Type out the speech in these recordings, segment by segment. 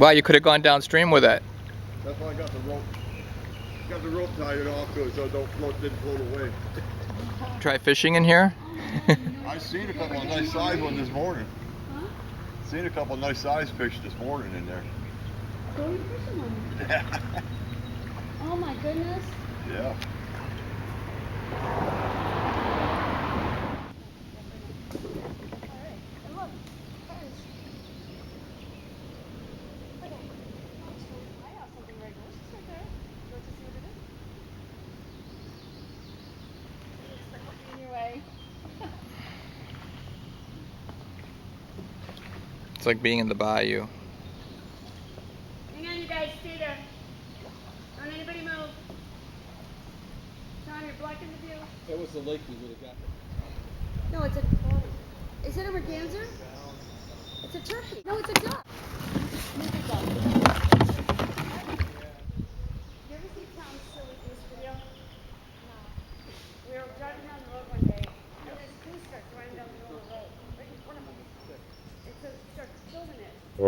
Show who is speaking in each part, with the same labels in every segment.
Speaker 1: Wow, you could have gone downstream with it.
Speaker 2: That's why I got the rope. Got the rope tied it off to it so it didn't float away.
Speaker 1: Try fishing in here?
Speaker 2: I seen a couple of nice size ones this morning.
Speaker 3: Huh?
Speaker 2: Seen a couple of nice size fish this morning in there.
Speaker 3: Go to fishing one.
Speaker 2: Yeah.
Speaker 3: Oh my goodness.
Speaker 2: Yeah.
Speaker 1: It's like being in the bayou.
Speaker 3: Hang on, you guys, stay there. Don't anybody move. John, you're blocking the view.
Speaker 4: That was the lake we would have got.
Speaker 3: No, it's a. Is it a merganser? It's a turkey. No, it's a duck. It's a duck. You ever see Tom Silly Goose video? No. We were driving down the road one day, and this goose starts running down the middle of the road, right in front of us. And so he starts filming it. I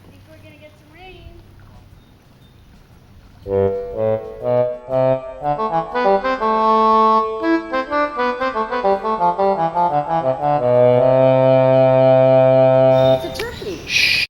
Speaker 3: think we're gonna get some rain.